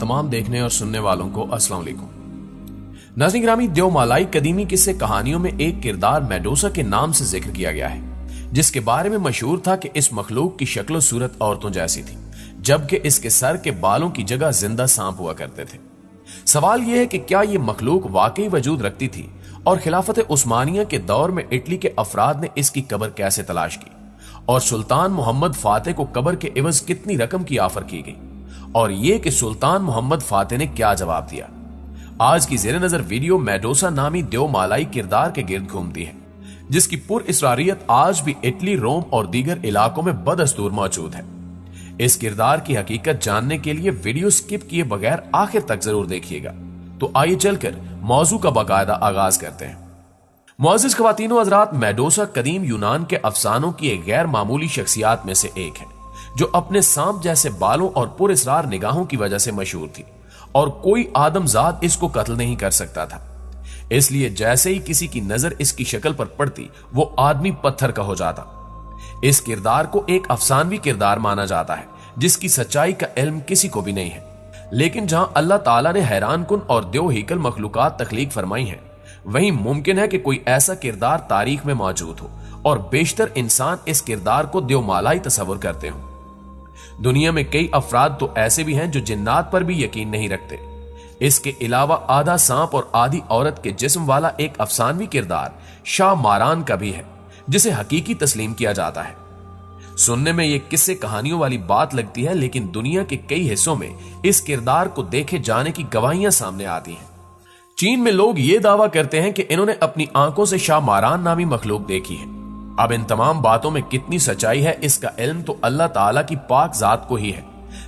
तमाम देखने और सुनने वालों को अस्सलाम वालेकुम। नाज़रीन गिरामी, देवमालाई कदीमी किस्से कहानियों में एक किरदार मेडोसा के नाम से जिक्र किया गया है, जिसके बारे में मशहूर था कि इस मखलूक की शक्ल सूरत औरतों जैसी थी, जबकि इसके सर के बालों की जगह जिंदा सांप हुआ करते थे। सवाल यह है कि क्या ये मखलूक वाकई वजूद रखती थी और खिलाफत उस्मानिया के दौर में इटली के अफराद ने इसकी कब्र कैसे तलाश की और सुल्तान मोहम्मद फातेह को कब्र के एवज कितनी रकम की ऑफर की गई, और यह कि सुल्तान मोहम्मद फातेह ने क्या जवाब दिया। आज की जेर नजर वीडियो मेडोसा नामी देवमालाई किरदार के गिर्द घूमती है, जिसकी पुरइसरारियत आज भी इटली, रोम और दीगर इलाकों में बदस्तूर मौजूद है। इस किरदार की हकीकत जानने के लिए वीडियो स्किप किए बगैर आखिर तक जरूर देखिएगा। तो आइए चलकर मौजू का बाकायदा आगाज करते हैं। मुअज़्ज़िज़ ख़वातीन व हज़रात, मेडोसा कदीम यूनान के अफसानों की एक गैर मामूली शख्सियात में से एक है, जो अपने सांप जैसे बालों और पुरअसरार निगाहों की वजह से मशहूर थी और कोई आदमजाद इसको कत्ल नहीं कर सकता था। इसलिए जैसे ही किसी की नजर इसकी शक्ल पर पड़ती, वो आदमी पत्थर का हो जाता। इस किरदार को एक अफसानवी किरदार माना जाता है, जिसकी सच्चाई का इल्म किसी को भी नहीं है। लेकिन जहां अल्लाह ताला ने हैरान कुन और देवहीकल मखलूकात तख्लीक फरमाई है, वहीं मुमकिन है कि कोई ऐसा किरदार तारीख में मौजूद हो और बेशतर इंसान इस किरदार को देवमालाई तस्वुर करते हो। दुनिया में कई अफराद तो ऐसे भी हैं जो जिन्नात पर भी यकीन नहीं रखते। इसके अलावा आधा सांप और आधी औरत के जिस्म वाला एक अफसानवी किरदार शाह मारान का भी है, जिसे हकीकी तस्लीम किया जाता है। सुनने में ये किस्से कहानियों वाली बात लगती है, लेकिन दुनिया के कई हिस्सों में इस किरदार को देखे जाने की गवाहियां सामने आती हैं। चीन में लोग ये दावा करते हैं कि इन्होंने अपनी आंखों से शाह मारान नामी मखलूक देखी है। अब इन तमाम बातों में कितनी सच्चाई है, इसका इल्म तो अल्लाह ताला की पाक जात को ही है।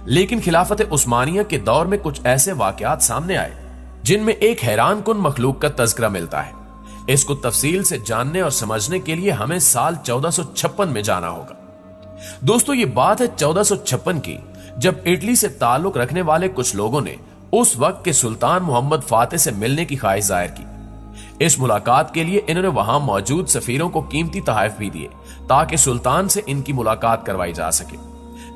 लेकिन खिलाफत उस्मानिया के दौर में कुछ ऐसे वाकयात सामने आए जिनमें एक हैरान कुन मखलूक का तज़किरा मिलता है। इसको तफसील से जानने और समझने के लिए हमें साल 1456 में जाना होगा। दोस्तों, ये बात है 1456 की, जब इटली से ताल्लुक रखने वाले कुछ लोगों ने उस वक्त के सुल्तान मोहम्मद फातेह से मिलने की ख्वाहिश जाहिर की। इस मुलाकात के लिए इन्होंने वहां मौजूद सफीरों को कीमती तोहफे भी दिए ताकि सुल्तान से इनकी मुलाकात करवाई जा सके।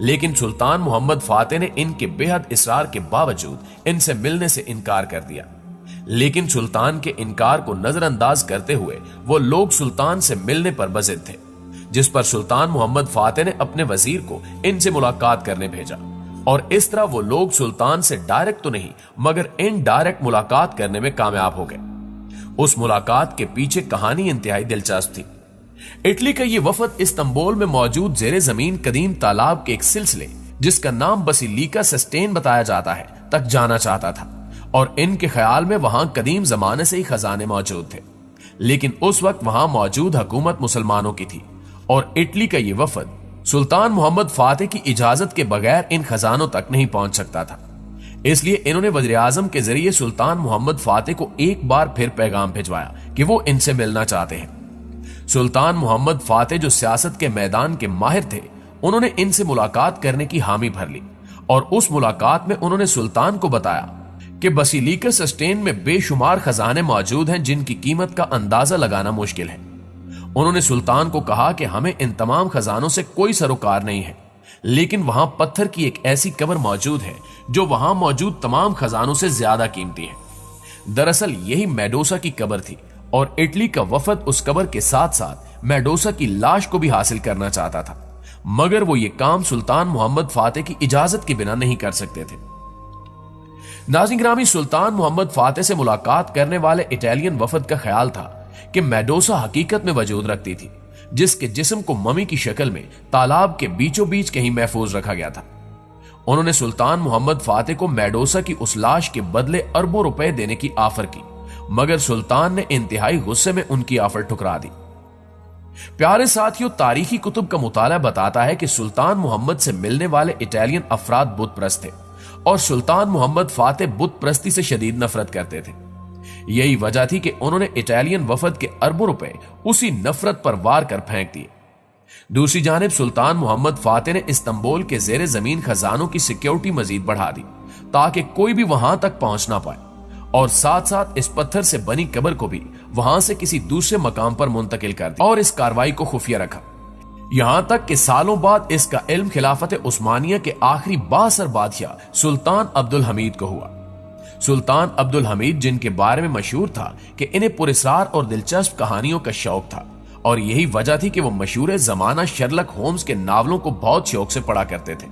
लेकिन सुल्तान मोहम्मद फातेह ने इनके बेहद इसरार के बावजूद इनसे मिलने से इनकार कर दिया। लेकिन सुल्तान के इनकार को नजरअंदाज करते हुए वो लोग सुल्तान से मिलने पर बज़िद थे, जिस पर सुल्तान मोहम्मद फातेह ने अपने वजीर को इनसे मुलाकात करने भेजा और इस तरह वो लोग सुल्तान से डायरेक्ट तो नहीं मगर इनडायरेक्ट मुलाकात करने में कामयाब हो गए। उस मुलाकात के पीछे कहानी इंतहाई दिलचस्प थी। इटली का ये वफद इस्तांबुल में मौजूद जेरे जमीन कदीम तालाब के एक सिलसिले, जिसका नाम बसिलिका सिस्टीन बताया जाता है, तक जाना चाहता था और इनके ख्याल में वहां कदीम जमाने से ही खजाने मौजूद थे। लेकिन उस वक्त वहां मौजूद हुकूमत मुसलमानों की थी और इटली का ये वफद सुल्तान मोहम्मद फातेह की इजाजत के बगैर इन खजानों तक नहीं पहुंच सकता था। इसलिए इन्होंने वज़ीर आज़म के जरिए सुल्तान मोहम्मद फातेह को एक बार फिर पैगाम भिजवाया कि वो इनसे मिलना चाहते हैं। सुल्तान मोहम्मद फातेह, जो सियासत के मैदान के माहिर थे, उन्होंने इनसे मुलाकात करने की हामी भर ली और उस मुलाकात में उन्होंने सुल्तान को बताया कि बसिलिका सिस्टीन में बेशुमार खजाने मौजूद हैं जिनकी कीमत का अंदाजा लगाना मुश्किल है। उन्होंने सुल्तान को कहा कि हमें इन तमाम खजानों से कोई सरोकार नहीं है, लेकिन वहां पत्थर की एक ऐसी कब्र मौजूद है जो वहां मौजूद तमाम खजानों से ज्यादा कीमती है। दरअसल यही मेडोसा की कब्र थी और इटली का वफद उस कब्र के साथ साथ मेडोसा की लाश को भी हासिल करना चाहता था, मगर वो ये काम सुल्तान मोहम्मद फातेह की इजाजत के बिना नहीं कर सकते थे। नाज़रीन गिरामी, सुल्तान मोहम्मद फातेह से मुलाकात करने वाले इटालियन वफद का ख्याल था कि मेडोसा हकीकत में वजूद रखती थी, जिसके जिस्म को ममी की शक्ल में तालाब के बीचों बीच कहीं महफूज रखा गया था। उन्होंने सुल्तान मोहम्मद फातेह को मेडोसा की उस लाश के बदले अरबों रुपए देने की ऑफर की, मगर सुल्तान ने इंतहाई गुस्से में उनकी ऑफर ठुकरा दी। प्यारे साथियों, तारीखी कुतुब का मुताला बताता है कि सुल्तान मोहम्मद से मिलने वाले इटालियन अफराद बुत परस्त थे और सुल्तान मोहम्मद फातेह बुत परस्ती से शदीद नफरत करते थे। यही वजह थी कि उन्होंने इटालियन वफद के अरबों रुपए उसी नफरत पर वार कर फेंक दिए। दूसरी जानिब सुल्तान मोहम्मद फातेह ने इस्तांबुल के जेरे जमीन खजानों की सिक्योरिटी मजीद बढ़ा दी ताकि कोई भी वहां तक पहुंच ना पाए, और साथ साथ इस पत्थर से बनी कब्र को भी वहां से किसी दूसरे मकाम पर मुंतकिल कर दिया और इस कार्रवाई को खुफिया रखा। यहां तक कि सालों बाद इसका इल्म खिलाफत उस्मानिया के आखिरी बासर बादशाह सुल्तान अब्दुल हमीद को हुआ। सुल्तान अब्दुल हमीद, जिनके बारे में मशहूर था कि इन्हें पुरस्कार और दिलचस्प कहानियों का शौक था, और यही वजह थी कि वो मशहूर जमाना शर्लक होम्स के नावलों को बहुत शौक से पढ़ा करते थे,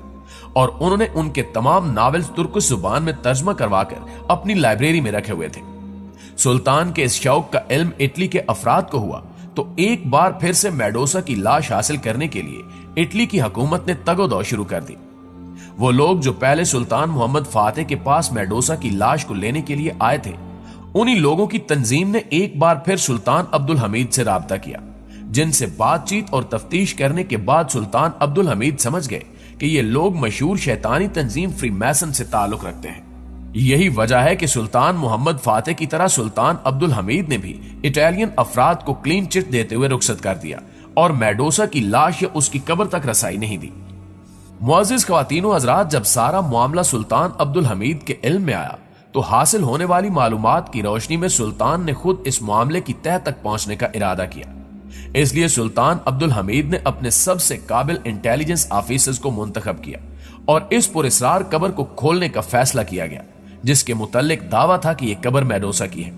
और उन्होंने उनके तमाम नावल्स तुर्क जुबान में तर्जमा करवाकर अपनी लाइब्रेरी में रखे हुए थे। सुल्तान के इस शौक का इल्म इटली के अफराद को हुआ तो एक बार फिर से मेडोसा की लाश हासिल करने के लिए इटली की हुकूमत ने तगोदो शुरू कर दी। वो लोग जो पहले सुल्तान मोहम्मद फातेह के पास मेडोसा की लाश को लेने के लिए आए थे, उन्हीं लोगों की तंजीम ने एक बार फिर सुल्तान अब्दुल हमीद से राब्ता किया, जिनसे बातचीत और तफ्तीश करने के बाद सुल्तान अब्दुल हमीद समझ गए कि ये लोग मशहूर शैतानी तंजीम फ्री मैसन से ताल्लुक रखते हैं। यही वजह है कि सुल्तान मोहम्मद फातेह की तरह सुल्तान अब्दुल हमीद ने भी इटालियन अफराद को क्लीन चिट देते हुए रुखसत कर दिया और मेडोसा की लाश या उसकी कब्र तक रसाई नहीं दी। मुअज़्ज़िज़ ख्वातीनो हज़रात, जब सारा मामला सुल्तान अब्दुल हमीद के इल्म में आया तो हासिल होने वाली मालूमात की रोशनी में सुल्तान ने खुद इस मामले की तह तक पहुंचने का इरादा किया। इसलिए सुल्तान अब्दुल हमीद ने अपने सबसे काबिल इंटेलिजेंस ऑफिसर्स को मुंतखब किया और इस पुरस्कार कब्र को खोलने का फैसला किया गया, जिसके मुतल्लिक दावा था कि यह कब्र मेडोसा की है।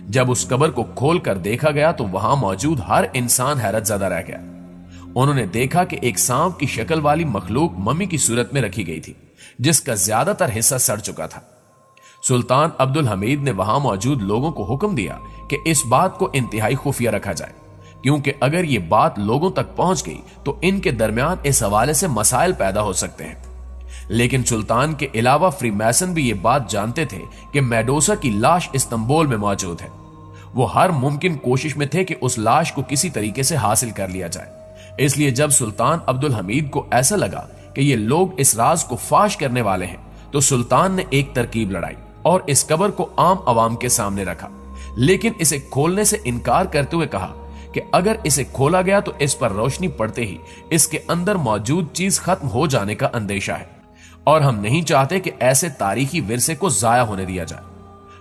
जब उस कब्र को खोल कर देखा गया तो वहां मौजूद हर इंसान हैरत ज़दा रह गया। उन्होंने देखा कि एक सांप की शक्ल वाली मखलूक मम्मी की सूरत में रखी गई थी, जिसका ज्यादातर हिस्सा सड़ चुका था। सुल्तान अब्दुल हमीद ने वहां मौजूद लोगों को हुक्म दिया कि इस बात को इंतहाई खुफिया रखा जाए, क्योंकि अगर ये बात लोगों तक पहुंच गई तो इनके दरमियान इस हवाले से मसाइल पैदा हो सकते हैं। लेकिन सुल्तान के अलावा फ्री मैसन भी ये बात जानते थे कि मेडोसा की लाश इस्तांबुल में मौजूद है। वो हर मुमकिन कोशिश में थे कि उस लाश को किसी तरीके से हासिल कर लिया जाए। इसलिए जब सुल्तान अब्दुल हमीद को ऐसा लगा कि ये लोग इस राज को फाश करने वाले हैं, तो सुल्तान ने एक तरकीब लड़ाई और इस कब्र को आम आवाम के सामने रखा, लेकिन इसे खोलने से इनकार करते हुए कहा कि अगर इसे खोला गया तो इस पर रोशनी पड़ते ही इसके अंदर मौजूद चीज खत्म हो जाने का अंदेशा है और हम नहीं चाहते कि ऐसे तारीखी विरसे को जाया होने दिया जाए।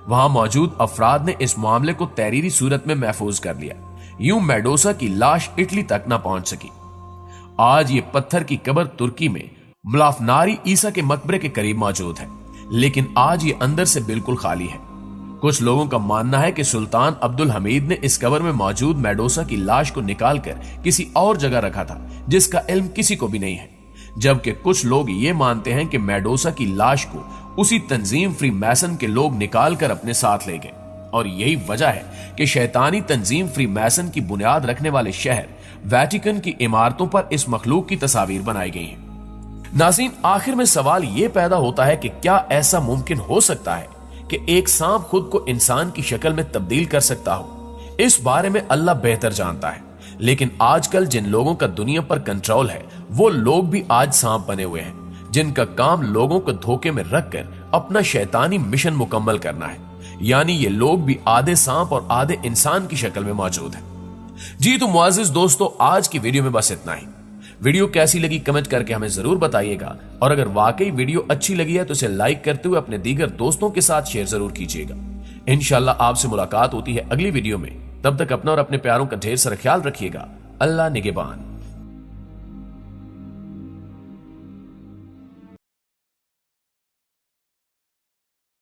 वहां मौजूद अफराद ने इस मामले को तहरीरी सूरत में महफूज कर लिया। यूं मेडोसा की लाश इटली तक न पहुंच सकी। आज ये पत्थर की कब्र तुर्की में मलाफनारी ईसा के मकबरे के करीब मौजूद है, लेकिन आज ये अंदर से बिल्कुल खाली है। कुछ लोगों का मानना है कि सुल्तान अब्दुल हमीद ने इस कब्र में मौजूद मेडोसा की लाश को निकालकर किसी और जगह रखा था, जिसका इल्म किसी को भी नहीं है, जबकि कुछ लोग ये मानते हैं कि मेडोसा की लाश को उसी तंजीम फ्री मैसन के लोग निकालकर अपने साथ ले गए, और यही वजह है कि शैतानी तंजीम फ्री मैसन की बुनियाद रखने वाले शहर वेटिकन की इमारतों पर इस मखलूक की तस्वीर बनाई गई है। नाज़रीन, आखिर में सवाल यह पैदा होता है कि क्या ऐसा मुमकिन हो सकता है कि एक सांप खुद को इंसान की शक्ल में तब्दील कर सकता हो? इस बारे में अल्लाह बेहतर जानता है, लेकिन आजकल जिन लोगों का दुनिया पर कंट्रोल है वो लोग भी आज सांप बने हुए हैं, जिनका काम लोगों को धोखे में रखकर अपना शैतानी मिशन मुकम्मल करना है। यानी ये लोग भी आधे सांप और आधे इंसान की शक्ल में मौजूद हैं। जी तो मुअज़्ज़िज़ दोस्तों, आज की वीडियो में बस इतना ही। वीडियो कैसी लगी कमेंट करके हमें जरूर बताइएगा, और अगर वाकई वीडियो अच्छी लगी है तो इसे लाइक करते हुए अपने दीगर दोस्तों के साथ शेयर जरूर कीजिएगा। इंशाल्लाह आपसे मुलाकात होती है अगली वीडियो में। तब तक अपना और अपने प्यारों का ढेर सारा ख्याल रखिएगा। अल्लाह निगहबान।